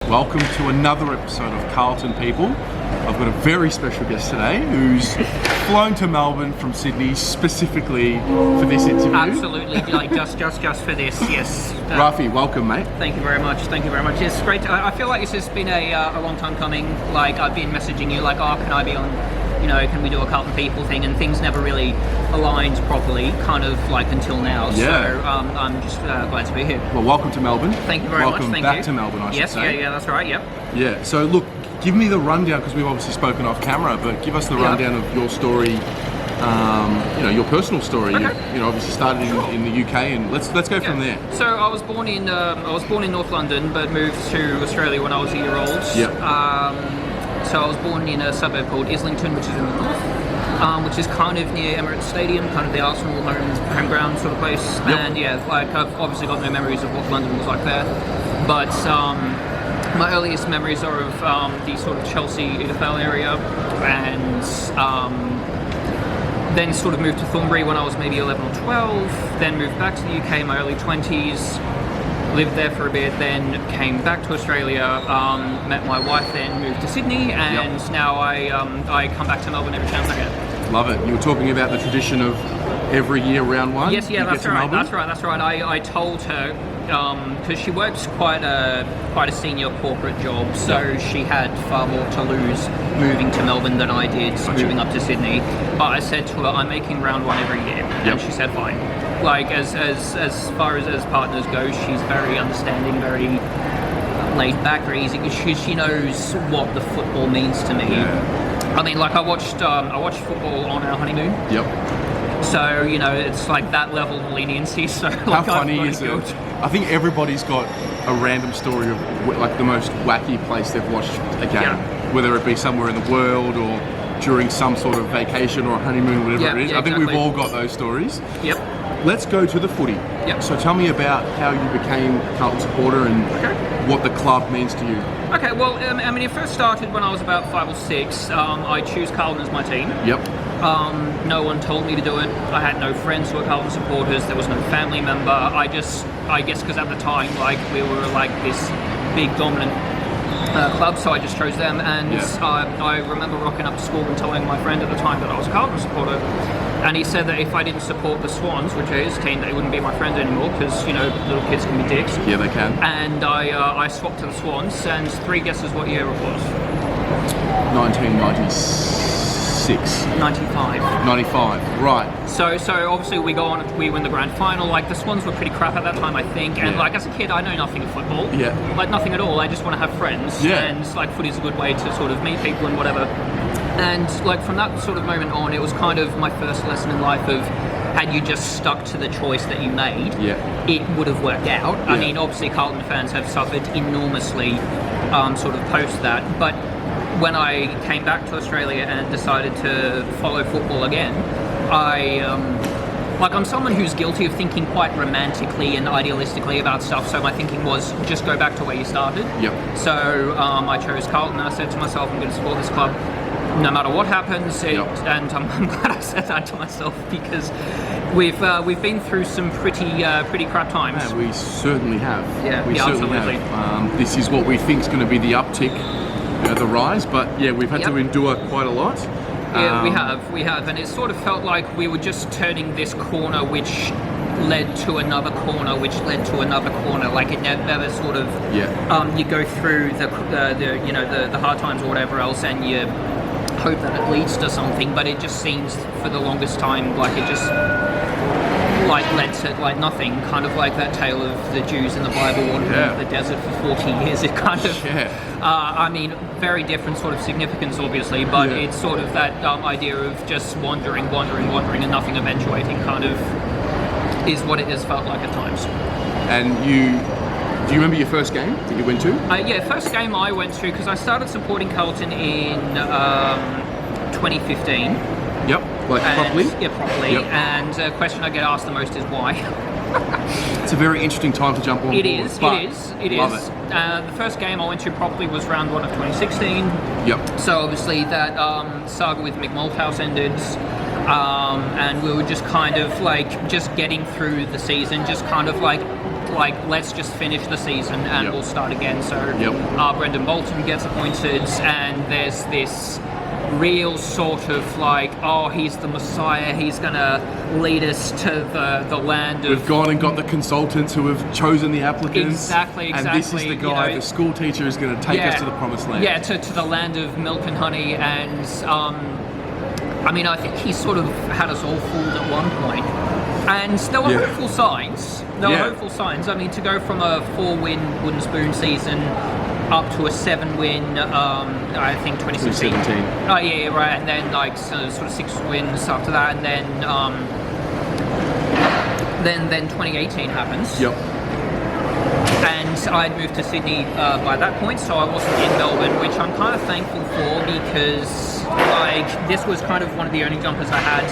Welcome to another episode of Carlton, people. I've got a very special guest today who's flown to Melbourne from Sydney specifically for this interview. Absolutely, like just for this, yes. Raffi, welcome, mate. Thank you very much. It's great. I feel like this has been a long time coming. Like, I've been messaging you, like, oh, can I be on, can we do a Carlton People thing? And things never really aligned properly, kind of like until now. Yeah. So I'm just glad to be here. Well, welcome to Melbourne. Thank you very much. Welcome back to Melbourne, I should say. Yeah, that's right, yep. Yeah, so look, give me the rundown, because we've obviously spoken off camera, but give us the rundown of your story, your personal story. Okay. You obviously started in the UK, and let's go from there. So I was born in North London, but moved to Australia when I was a year old. Yeah. So I was born in a suburb called Islington, which is in the north, which is kind of near Emirates Stadium, kind of the Arsenal home ground sort of place. Yep. And yeah, like, I've obviously got no memories of what London was like there, but my earliest memories are of the sort of Chelsea, Edithvale area, and then sort of moved to Thornbury when I was maybe 11 or 12, then moved back to the UK in my early 20s, lived there for a bit, then came back to Australia, met my wife, then moved to Sydney, and now I come back to Melbourne every chance I get. Love it. You were talking about the tradition of every year round one. Yes, yeah, that's right. I told her, because she works quite a senior corporate job, so she had far more to lose moving to Melbourne than I did moving up to Sydney. But I said to her, I'm making round one every year, and she said fine. Like, as far as partners go, she's very understanding, very laid back, very easy. She knows what the football means to me. Yeah. I mean, like, I watched football on our honeymoon. Yep. So, it's like that level of leniency. So, like, how funny is it? I think everybody's got a random story of like the most wacky place they've watched a game, whether it be somewhere in the world or during some sort of vacation or a honeymoon, whatever it is. I think we've all got those stories. Yep. Let's go to the footy. Yep. So tell me about how you became a Carlton supporter and what the club means to you. Okay, well, I mean, it first started when I was about 5 or 6. I choose Carlton as my team. Yep. No one told me to do it. I had no friends who were Carlton supporters. There was no family member. I guess because at the time, like, we were like this big dominant club, so I just chose them. And I remember rocking up to school and telling my friend at the time that I was a Carlton supporter. And he said that if I didn't support the Swans, which are his team, they wouldn't be my friend anymore, because, little kids can be dicks. Yeah, they can. And I swapped to the Swans, and 3 guesses what year it was. 1996. 95. 95, right. So obviously we win the grand final. Like, the Swans were pretty crap at that time, I think. And like, as a kid, I know nothing of football. Yeah. Like, nothing at all. I just want to have friends. Yeah. And like, footy's a good way to sort of meet people and whatever. And like, from that sort of moment on, it was kind of my first lesson in life of, had you just stuck to the choice that you made, it would have worked out. I mean, obviously Carlton fans have suffered enormously sort of post that, but when I came back to Australia and decided to follow football again, I'm someone who's guilty of thinking quite romantically and idealistically about stuff, so my thinking was, just go back to where you started. Yep. So I chose Carlton, and I said to myself, I'm going to support this club no matter what happens, and I'm glad I said that to myself, because we've been through some pretty crap times. Yeah, we certainly have. We certainly absolutely. Have. This is what we think is going to be the uptick, the rise, but we've had to endure quite a lot. Yeah, we have, and it sort of felt like we were just turning this corner, which led to another corner, which led to another corner. Like, it never sort of. You go through the hard times or whatever else, and you hope that it leads to something, but it just seems for the longest time like it just led to like nothing, kind of like that tale of the Jews in the Bible wandering the desert for 40 years. It kind of I mean, very different sort of significance obviously, but it's sort of that idea of just wandering and nothing eventuating, kind of is what it has felt like at times. And do you remember your first game that you went to? First game I went to, because I started supporting Carlton in 2015. Yep, properly? Yeah, properly. Yep. And the question I get asked the most is why. It's a very interesting time to jump on board. It is. The first game I went to properly was round 1 of 2016. Yep. So obviously that saga with Mick Malthouse ended. And we were just kind of like just getting through the season, just kind of like like, let's just finish the season and we'll start again. So Brendan Bolton gets appointed, and there's this real sort of like, oh, he's the Messiah, he's gonna lead us to the land of... We've gone and got the consultants who have chosen the applicants. Exactly. And this is the guy, the school teacher, is going to take us to the promised land. Yeah, to the land of milk and honey, and I mean, I think he sort of had us all fooled at one point. And there were hopeful signs. I mean, to go from a 4-win wooden spoon season up to a 7-win, I think 2016. 2017. Oh yeah, right. And then like sort of 6 wins after that, and then 2018 happens. Yep. And I'd moved to Sydney by that point, so I wasn't in Melbourne, which I'm kind of thankful for, because like this was kind of one of the only jumpers I had.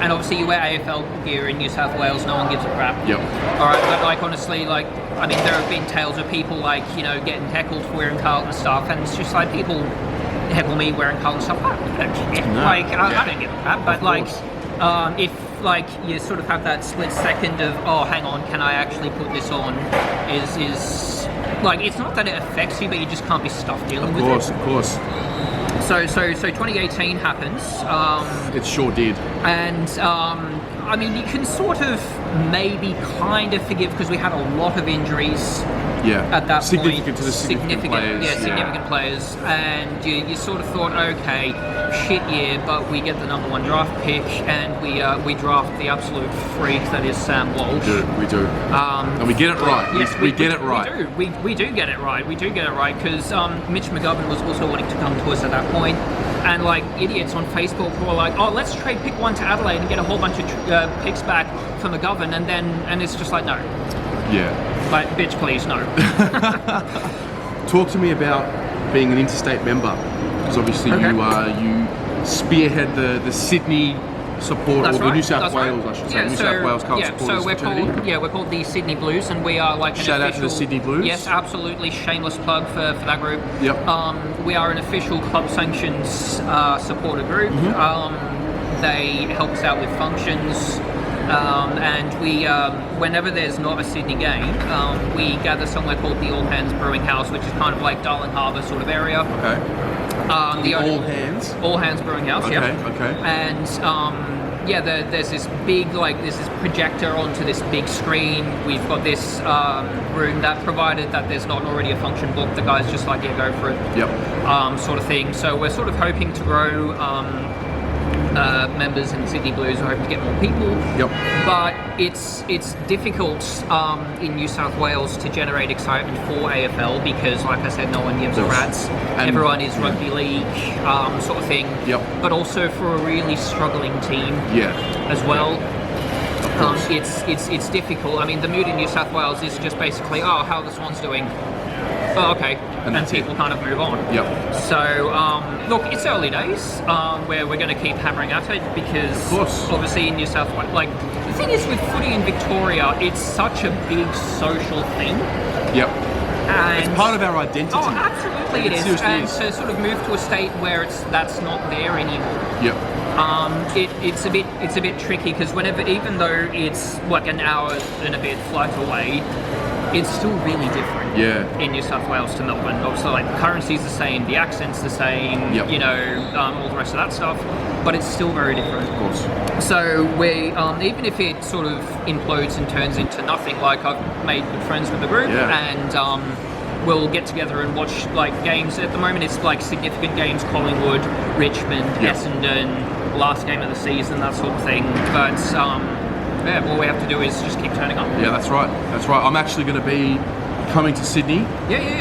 And obviously you wear AFL gear in New South Wales, no one gives a crap. Yep. Alright, but like honestly, like, I mean, there have been tales of people like, you know, getting heckled for wearing Carlton stuff, and it's just like people heckle me wearing Carlton stuff. I don't care. I don't give a crap, but like, if like you sort of have that split second of, oh, hang on, can I actually put this on, is like, it's not that it affects you, but you just can't be stuffed dealing with it. Of course. So 2018 happens. It sure did. And I mean, you can sort of maybe kind of forgive, because we had a lot of injuries. At that significant point, to the significant players. Significant players, and you sort of thought, okay, shit year, but we get the number 1 draft pick, and we draft the absolute freak that is Sam Walsh. We do. And we get it right. Yes, we get it right. We do get it right. We do get it right, because Mitch McGovern was also wanting to come to us at that point, and like idiots on Facebook who were like, oh, let's trade pick 1 to Adelaide and get a whole bunch of picks back for McGovern, and it's just like, no. Yeah. Like, bitch, please, no. Talk to me about being an Interstate member, because obviously you spearhead the Sydney support, or the New South Wales, I should say, New South Wales Carlton supporters fraternity. We're called the Sydney Blues, and we are like an shout out to the Sydney Blues. Yes, absolutely, shameless plug for that group. Yep. We are an official club sanctions supporter group. They help us out with functions. And we, whenever there's not a Sydney game, we gather somewhere called the All Hands Brewing House, which is kind of like Darling Harbour sort of area. Okay. The All Hands Brewing House. Okay. Yeah. Okay. And there's this big, like, there's this projector onto this big screen. We've got this room that, provided that there's not already a function book, the guys just like, yeah, go for it. Yep. Sort of thing. So we're sort of hoping to grow. Members in the Sydney Blues are hoping to get more people. Yep. But it's difficult in New South Wales to generate excitement for AFL, because, like I said, no one gives a rat's. Everyone is rugby league sort of thing. Yep. But also for a really struggling team. As well. It's difficult. I mean, the mood in New South Wales is just basically, oh, how are the Swans doing? Oh, okay. And people kind of move on. Yep. So, look, it's early days where we're going to keep hammering at it, because obviously in New South Wales, like, the thing is with footy in Victoria, it's such a big social thing. Yep. And it's part of our identity. Oh, absolutely it is. And is. to sort of move to a state where that's not there anymore. Yep. It's a bit tricky, because even though it's like an hour and a bit flight away, it's still really different in New South Wales to Melbourne. Obviously, like, the currency's the same, the accent's the same, you know, all the rest of that stuff, but it's still very different. Of course. So we, even if it sort of implodes and turns into nothing, like, I've made good friends with the group, and we'll get together and watch, like, games. At the moment, it's like significant games: Collingwood, Richmond, Essendon, last game of the season, that sort of thing. But all we have to do is just keep turning up. Yeah, that's right. I'm actually going to be coming to Sydney.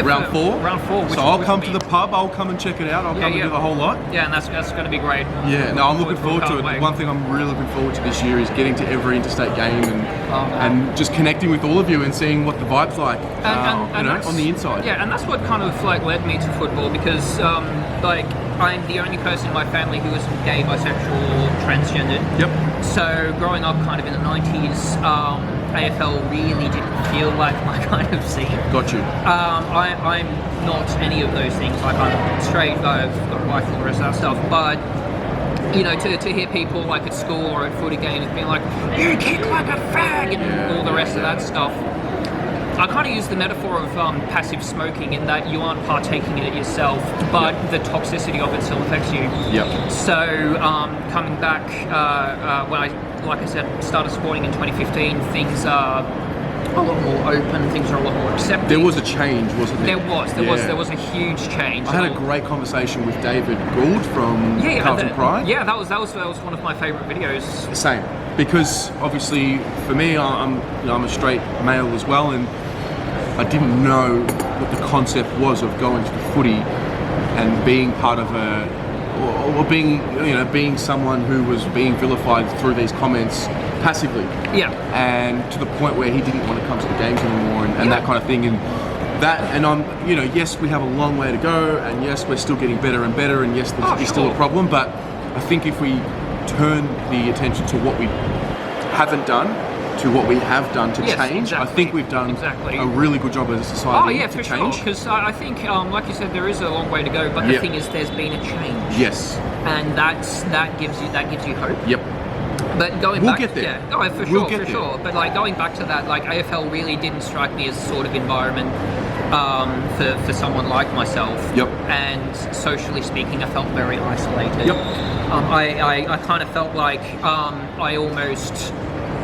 Round 4. Round 4. So I'll come to the pub. I'll come and check it out. I'll come and do the whole lot. Yeah, and that's going to be great. Yeah, no, I'm looking forward to it. One thing I'm really looking forward to this year is getting to every interstate game and just connecting with all of you and seeing what the vibe's like, and on the inside. Yeah, and that's what kind of like led me to football, because like, I'm the only person in my family who is gay, bisexual, or transgendered. Yep. So growing up kind of in the 90s, AFL really didn't feel like my kind of scene. Got you. I'm not any of those things. Like, I'm straight, I've got a wife, and all the rest of that stuff. But, you know, to hear people like at school or at footy games being like, you kick like a fag, and all the rest of that stuff, I kind of use the metaphor of passive smoking in that you aren't partaking in it yourself, but the toxicity of it still affects you. Yep. So coming back, when like I said, started supporting in 2015, things are a lot more open, things are a lot more accepting. There was a change, wasn't there? There was a huge change. I had a great conversation with David Gould from Carlton Pride. Yeah, that was one of my favourite videos. Same, because obviously for me, I'm a straight male as well, and I didn't know what the concept was of going to the footy and being part of or being someone who was being vilified through these comments passively. Yeah. And to the point where he didn't want to come to the games anymore and that kind of thing. And I'm, yes, we have a long way to go, and yes, we're still getting better and better, and yes, there's still a problem, but I think if we turn the attention to what we haven't done to what we have done to change, I think we've done a really good job as a society to change. Because I think, like you said, there is a long way to go, but the thing is, there's been a change. Yes. And that gives you hope. Yep. But going we'll back, get there. For sure. But like going back to that, like AFL really didn't strike me as a sort of environment for someone like myself. Yep. And socially speaking, I felt very isolated. Yep. I kind of felt like I almost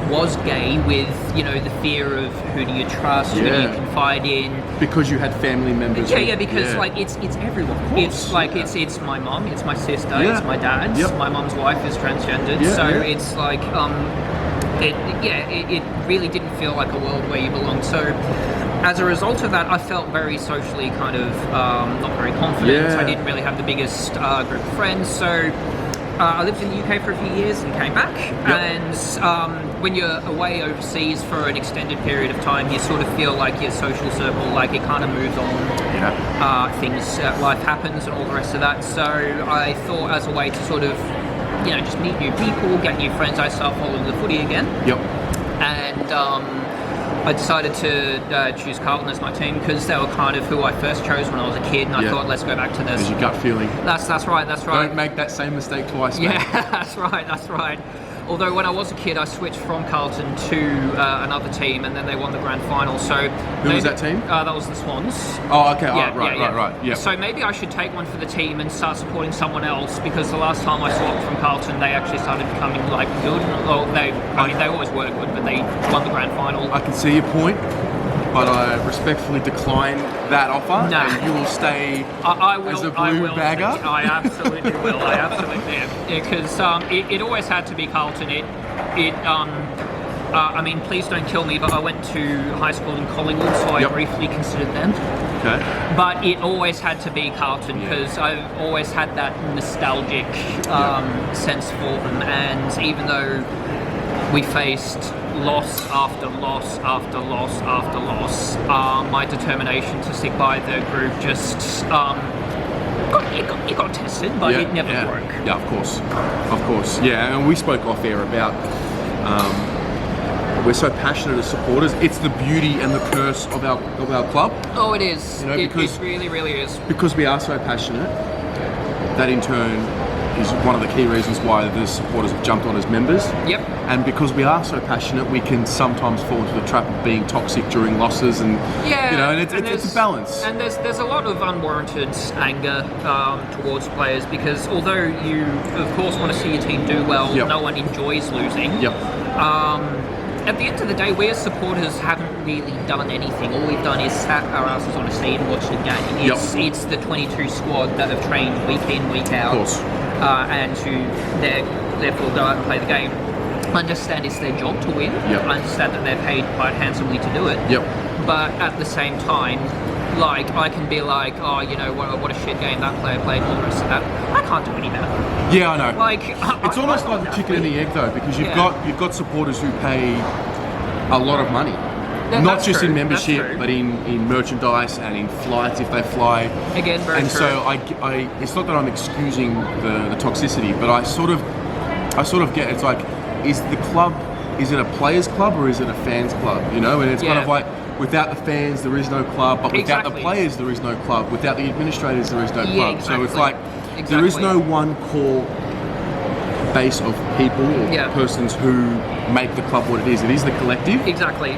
was gay with the fear of who do you trust, who do you confide in, because you had family members. Because like it's everyone. It's like it's my mom, it's my sister, it's my dad. My mom's wife is transgendered, it's like it really didn't feel like a world where you belong. So as a result of that, I felt very socially kind of not very confident. I didn't really have the biggest group of friends. So I lived in the UK for a few years and came back. And when you're away overseas for an extended period of time, you sort of feel like your social circle, like it kind of moves on. Life happens and all the rest of that. So I thought, as a way to sort of, just meet new people, get new friends, I started following the footy again. And I decided to choose Carlton as my team because they were kind of who I first chose when I was a kid, and I thought, let's go back to this. There's your gut feeling. That's right. Don't make that same mistake twice, mate. Yeah, that's right. Although when I was a kid, I switched from Carlton to another team, and then they won the grand final. So who was that team? That was the Swans. Oh, okay. Right. Yeah. So maybe I should take one for the team and start supporting someone else, because the last time I swapped from Carlton, they actually started becoming like good. Well, they always were good, but they won the grand final. I can see your point, but I respectfully decline that offer. No. And you will stay as a blue bagger. I absolutely will. I absolutely am. Because it always had to be Carlton. I mean, please don't kill me, but I went to high school in Collingwood, so I briefly considered them. Okay. But it always had to be Carlton because I've always had that nostalgic sense for them, and even though we faced loss after loss after loss after loss, my determination to stick by the group just it got tested, but it never broke. Yeah, of course. Yeah, and we spoke off air about we're so passionate as supporters. It's the beauty and the curse of our club. Oh, it is. Because it really, really is. Because we are so passionate, that in turn is one of the key reasons why the supporters have jumped on as members. Yep. And because we are so passionate, we can sometimes fall into the trap of being toxic during losses, and it's a balance. And there's a lot of unwarranted anger towards players, because although you of course want to see your team do well, no one enjoys losing. At the end of the day, we as supporters haven't really done anything. All we've done is sat our asses on a seat and watched the game. It's the 22 squad that have trained week in, week out, and who therefore go out and play the game. I understand it's their job to win. I understand that they're paid quite handsomely to do it. But at the same time, like, I can be like, oh, what a shit game that player played, all the rest of that. I can't do any better. Yeah, I know. Like, it's almost like the chicken and the egg, though, because you've got supporters who pay a lot of money. Not just in membership, but in merchandise and in flights if they fly. Again, very true. So I it's not that I'm excusing the toxicity, but I sort of get, it's like, is it a players club or is it a fans club? And it's kind of like, without the fans there is no club, but without the players there is no club, without the administrators there is no club. Exactly. So it's like there is no one core base of people or persons who make the club what it is. It is the collective. Exactly.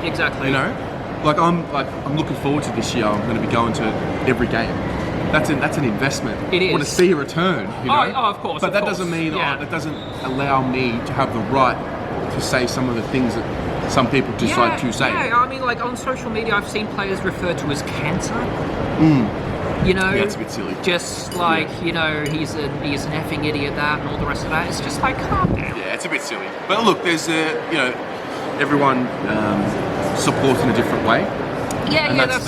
I'm looking forward to this year. I'm going to be going to every game. That's an investment. It is. I want to see a return. You know? Oh, of course. But that doesn't mean that doesn't allow me to have the right to say some of the things that some people decide to say. Yeah, I mean, like on social media, I've seen players referred to as cancer. You know, yeah, it's a bit silly. Just like he's an effing idiot, that and all the rest of that. It's just like, calm down. Yeah, it's a bit silly. But look, there's everyone supports in a different way. Yeah, and that's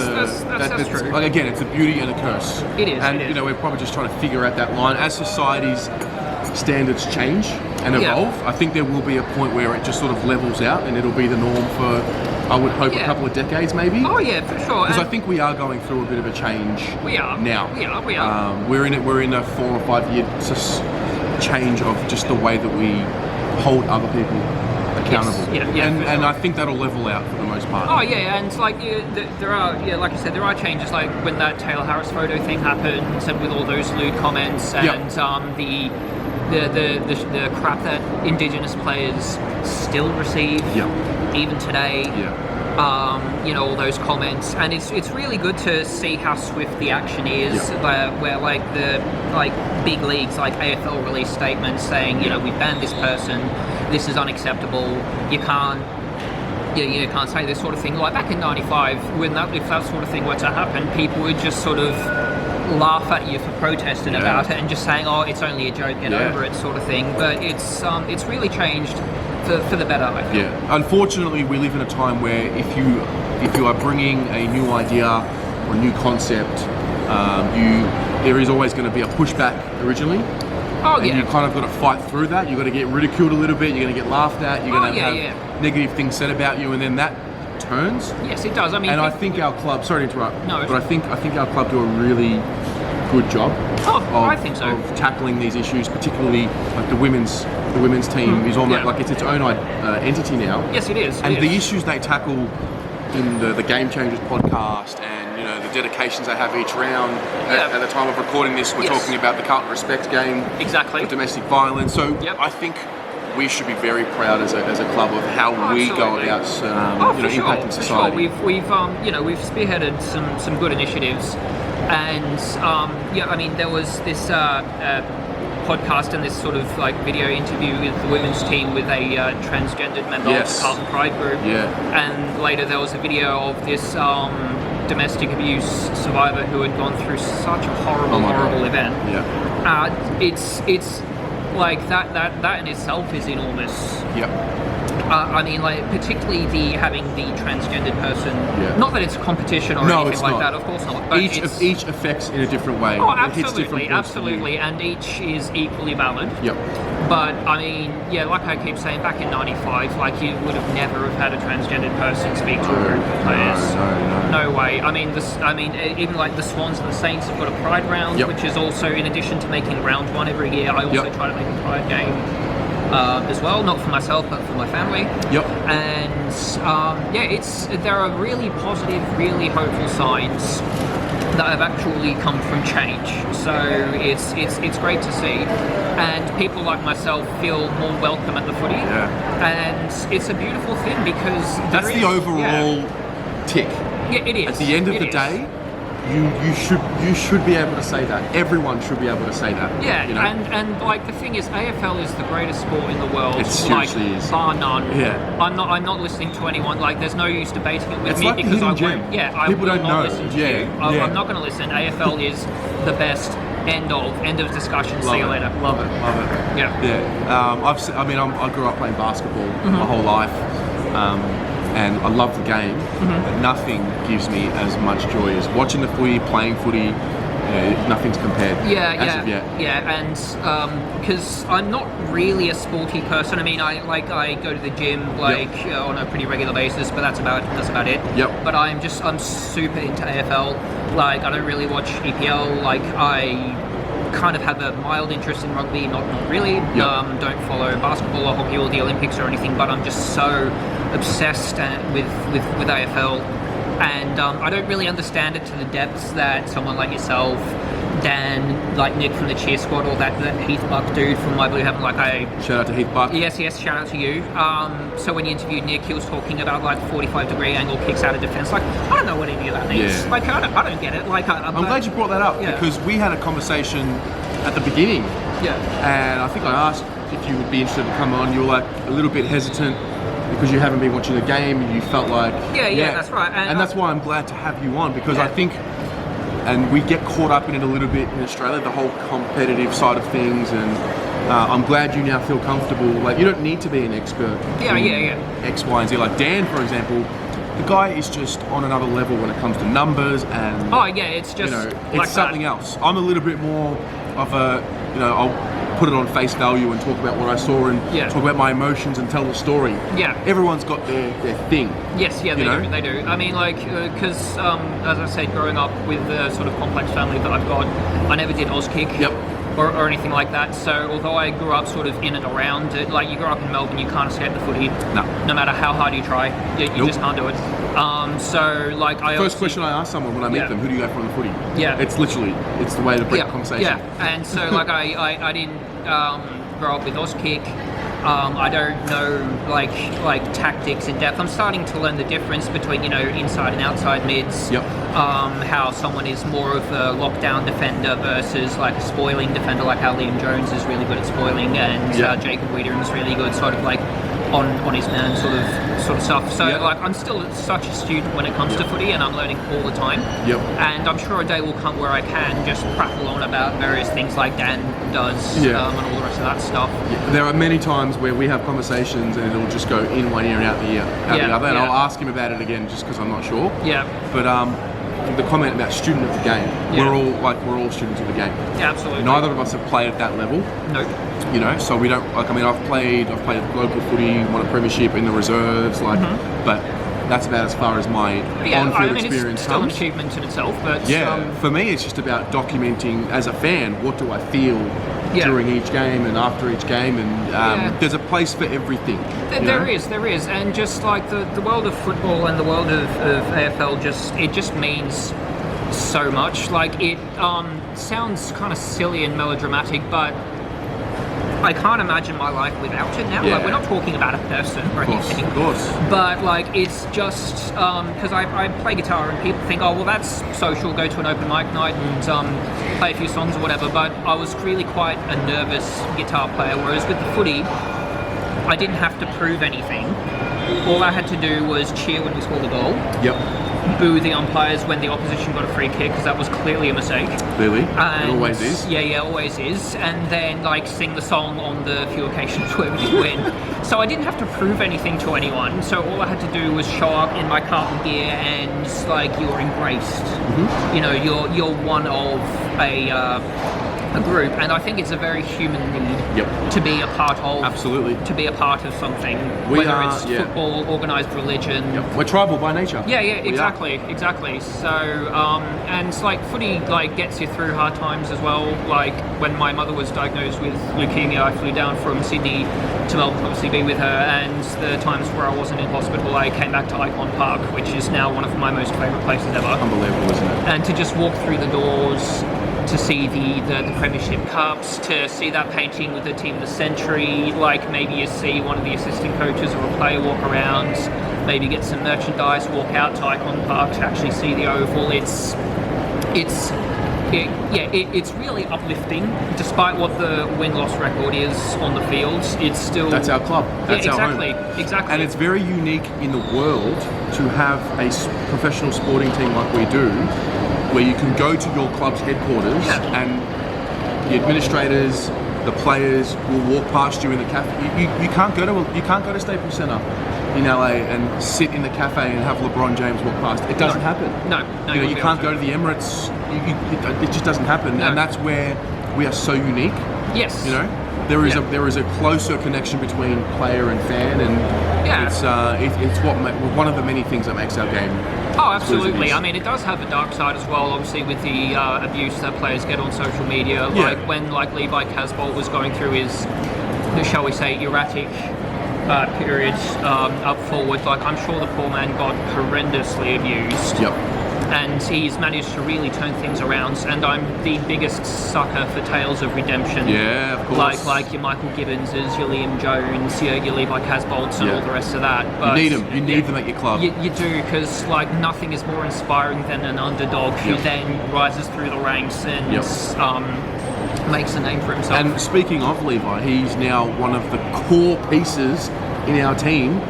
true. Like again, it's a beauty and a curse. It is. And we're probably just trying to figure out that line as society's standards change and evolve. I think there will be a point where it just sort of levels out, and it'll be the norm for, I would hope, a couple of decades maybe. Oh yeah, for sure. Because I think we are going through a bit of a change. We are now. We are. We're in a 4 or 5 year change of just the way that we hold other people accountable. Yes. And I think that'll level out for the most part. Oh yeah, and like there are like you said, there are changes. Like when that Taylor Harris photo thing happened, and with all those lewd comments, and the crap that Indigenous players still receive, even today. All those comments, and it's really good to see how swift the action is. Where like the big leagues like AFL release statements saying, we banned this person, this is unacceptable. You can't say this sort of thing. Like back in '95, if that sort of thing were to happen, people would just sort of laugh at you for protesting about it and just saying, "Oh, it's only a joke, get over it," sort of thing. But it's really changed for the better, I feel. Yeah. Unfortunately, we live in a time where if you are bringing a new idea or a new concept, there is always going to be a pushback originally. Oh, and you kind of got to fight through that. You've got to get ridiculed a little bit. You're going to get laughed at. You're going to have negative things said about you, and then that turns. Yes, it does. I mean, and I think our club. Sorry to interrupt. No, but I think our club do a really good job. I think so. Of tackling these issues, particularly like the women's team is almost like it's its own entity now. Yes, it is. And the issues they tackle in the Game Changers podcast, and the dedications they have each round. At the time of recording this, we're talking about the Carlton Respect game. Exactly. Domestic violence. So I think we should be very proud as a club of how we go about impacting society. For sure. We've spearheaded some good initiatives, and I mean there was this podcast and this sort of like video interview with the women's team with a transgendered member of the Carlton Pride group. And later there was a video of this domestic abuse survivor who had gone through such a horrible event. It's like that in itself is enormous. I mean, like particularly having the transgendered person. Not that it's competition or anything like that. Of course not. But each affects in a different way. Oh, absolutely, and each is equally valid. But I mean, like I keep saying, back in '95, like you would have never have had a transgendered person speak to a group of players. No way. I mean, even like the Swans and the Saints have got a Pride round, which is also in addition to making round one every year. I also try to make a Pride game. As well, not for myself but for my family. And there are really positive, really hopeful signs that have actually come from change. So it's great to see, and people like myself feel more welcome at the footy. And it's a beautiful thing because that's the overall tick. Yeah, it is. At the end of the day, you should be able to say that. Everyone should be able to say that. And like the thing is, AFL is the greatest sport in the world. It seriously is. Bar none. I'm not listening to anyone. Like there's no use debating it with me like because I gem. won't. I people will don't not know. listen to you. I'm not going to listen. AFL is the best. End of discussion. See you later. Love it. I grew up playing basketball my whole life. And I love the game, but nothing gives me as much joy as watching the footy, playing footy. Nothing's compared. And because I'm not really a sporty person. I mean, I go to the gym on a pretty regular basis, but that's about it. But I'm super into AFL. Like I don't really watch EPL. Like I kind of have a mild interest in rugby, not really. Don't follow basketball or hockey or the Olympics or anything, but I'm just so obsessed with AFL, and I don't really understand it to the depths that someone like yourself Dan, like Nick from the cheer squad, or that Heath Buck dude from My Blue Heaven, like shout out to Heath Buck. Yes, shout out to you. So when you interviewed Nick, he was talking about like 45-degree angle kicks out of defense. Like, I don't know what any of that means. Yeah. Like, I don't get it. Like, I'm glad you brought that up because we had a conversation at the beginning. Yeah. And I think I asked if you would be interested to come on. You were like a little bit hesitant because you haven't been watching the game and you felt like yeah, that's right. And that's why I'm glad to have you on, because I think, and we get caught up in it a little bit in Australia, the whole competitive side of things, and I'm glad you now feel comfortable. Like, you don't need to be an expert in X, Y, and Z. Like Dan, for example, the guy is just on another level when it comes to numbers and it's just it's like something else. I'm a little bit more of a, I'll put it on face value and talk about what I saw and talk about my emotions and tell the story. Yeah. Everyone's got their thing. Yes, they do. I mean, like, because as I said, growing up with the sort of complex family that I've got, I never did Auskick. Yep. Or anything like that. So although I grew up sort of in and around it, like you grew up in Melbourne, you can't escape the footy. No matter how hard you try, you just can't do it. So like First question I ask someone when I meet them, who do you go from the footy? Yeah. It's the way to break the conversation. Yeah. And so like I didn't grow up with Auskick. I don't know like tactics in depth. I'm starting to learn the difference between inside and outside mids. Yep. How someone is more of a lockdown defender versus like a spoiling defender, like how Liam Jones is really good at spoiling, and Jacob Wiedering is really good, sort of like on his man sort of stuff. So like I'm still such a student when it comes to footy, and I'm learning all the time. Yep. And I'm sure a day will come where I can just prattle on about various things like Dan does, and all the rest of that stuff. Yeah. There are many times where we have conversations and it'll just go in one ear and out the other, and I'll ask him about it again just because I'm not sure. Yeah. But the comment about student of the game, we're all students of the game. Yeah, absolutely. Neither of us have played at that level. Nope. So we don't like. I mean, I've played local footy, won a premiership in the reserves, but that's about as far as my on-field experience it's still comes. an achievement in itself, but for me, it's just about documenting as a fan what do I feel during each game and after each game, and there's a place for everything. There is, and just like the world of football and the world of AFL, just means so much. Like it sounds kind of silly and melodramatic, but I can't imagine my life without it now. Like, we're not talking about a person or anything. Of course. But like, it's just because I play guitar and people think, oh well, that's social. Go to an open mic night and play a few songs or whatever. But I was really quite a nervous guitar player. Whereas with the footy, I didn't have to prove anything. All I had to do was cheer when we scored a goal. Yep. Boo the umpires when the opposition got a free kick, because that was clearly a mistake. Clearly. And it always is. Yeah, always is. And then like sing the song on the few occasions where we did win. So I didn't have to prove anything to anyone. So all I had to do was show up in my Carlton gear and like you're embraced. Mm-hmm. You're one of a group, and I think it's a very human need to be a part of. Absolutely. To be a part of something, whether it's football, organised religion. Yep. We're tribal by nature. Yeah, exactly. So, and it's like footy like gets you through hard times as well. Like when my mother was diagnosed with leukemia, I flew down from Sydney to Melbourne, obviously be with her, and the times where I wasn't in hospital, I came back to Icon Park, which is now one of my most favourite places ever. Unbelievable, isn't it? And to just walk through the doors, to see the Premiership Cups, to see that painting with the Team of the Century, like maybe you see one of the assistant coaches or a player walk around, maybe get some merchandise, walk out to Icon Park to actually see the Oval. It's really uplifting, despite what the win-loss record is on the fields. It's still... That's our club. That's our home. Exactly. And it's very unique in the world to have a professional sporting team like we do, where you can go to your club's headquarters and the administrators, the players will walk past you in the cafe. You can't go to Staples Center in LA and sit in the cafe and have LeBron James walk past. It doesn't happen. No. You can't go to the Emirates. It just doesn't happen. No. And that's where we are so unique. Yes. There is a closer connection between player and fan, and it's one of the many things that makes our game. Oh, absolutely. I mean, it does have a dark side as well, obviously, with the abuse that players get on social media. Like when Levi Casbolt was going through his, shall we say, erratic period up forward. Like I'm sure the poor man got horrendously abused. Yep. and he's managed to really turn things around. And I'm the biggest sucker for tales of redemption. Yeah, of course. Like your Michael Gibbonses, your Liam Jones, your Levi Casbolts, and all the rest of that. But you need them. You need them at your club. You do, because like nothing is more inspiring than an underdog who then rises through the ranks and makes a name for himself. And speaking of Levi, he's now one of the core pieces in our team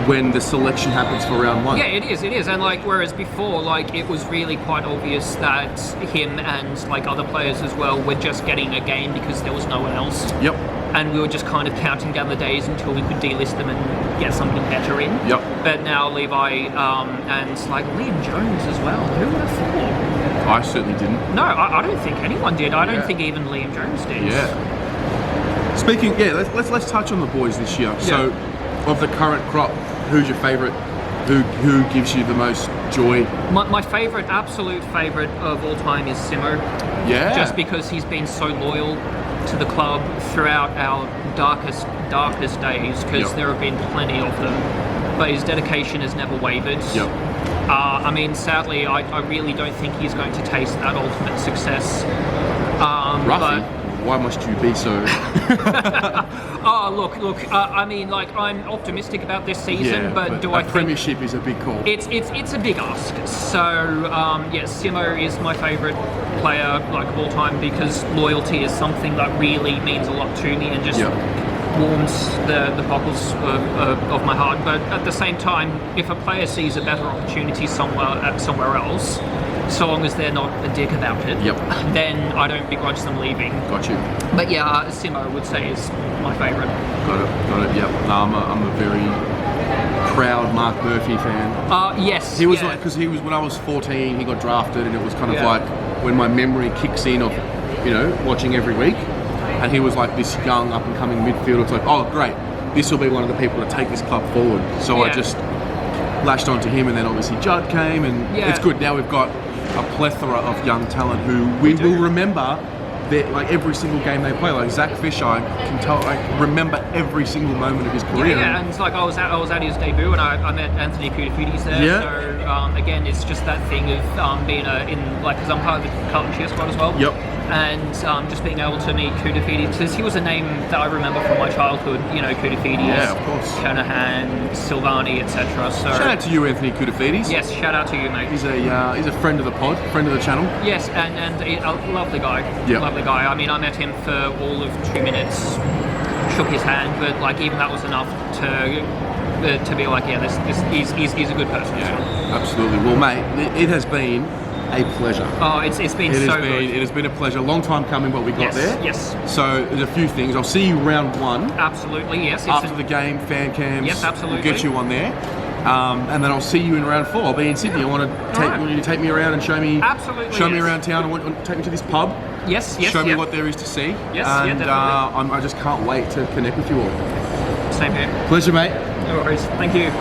when the selection happens for round 1. Yeah, it is. And like, whereas before, like, it was really quite obvious that him and like other players as well were just getting a game because there was no one else. Yep. And we were just kind of counting down the days until we could delist them and get something better in. Yep. But now Levi and like Liam Jones as well. Who would have thought? I certainly didn't. No, I don't think anyone did. I don't think even Liam Jones did. Yeah. Speaking, let's touch on the boys this year. Yeah. So, of the current crop, who's your favourite? Who gives you the most joy? My favourite, absolute favourite of all time is Simo. Yeah. Just because he's been so loyal to the club throughout our darkest days, because there have been plenty of them. But his dedication has never wavered. Yep. I mean, sadly, I really don't think he's going to taste that ultimate success. Raffi, why must you be so? Oh, look. I mean, like, I'm optimistic about this season, but do I think premiership is a big call? It's a big ask. So, Simo is my favourite player, like, of all time, because loyalty is something that really means a lot to me and just warms the pockets of my heart. But at the same time, if a player sees a better opportunity somewhere else, so long as they're not a dick about it, then I don't begrudge them leaving. Got you. But yeah, Simo, I would say, is my favourite. Got it. Yep. I'm a very proud Mark Murphy fan. Yes. He was like, because he was, when I was 14, he got drafted, and it was kind of like when my memory kicks in of, watching every week, and he was like this young up and coming midfielder. It's like, oh great, this will be one of the people to take this club forward. So I just lashed onto him, and then obviously Judd came, and it's good. Now we've got a plethora of young talent who we will remember that, like, every single game they play. Like Zach Fisher, I can tell, I remember every single moment of his career. Yeah, and it's like I was at his debut, and I met Anthony Koutafidis there. Yeah. So again, it's just that thing of being because I'm part of the Carlton cheer squad as well. Yep. And just being able to meet Koutafidis, because he was a name that I remember from my childhood. Koutafidis, of course, Shanahan, Silvani, etc. So shout out to you, Anthony Koutafidis. Yes, shout out to you, mate. He's a friend of the pod, friend of the channel. Yes, and a lovely guy. Yep. Lovely guy. I mean, I met him for all of 2 minutes, shook his hand, but like even that was enough to be like, he's a good person. Yeah, absolutely. Well, mate, it has been a pleasure. Oh, it's been so good. It has been a pleasure. Long time coming, but we got there. Yes. So there's a few things. I'll see you round 1. Absolutely, yes. After the game, fan cams. Yes, absolutely. We'll get you on there. And then I'll see you in round 4. I'll be in Sydney. I want you to take me around and show me me around town. I want take me to this pub. Yes. Show me what there is to see. Yes, and definitely. I just can't wait to connect with you all. Same here. Pleasure, mate. No worries. Thank you.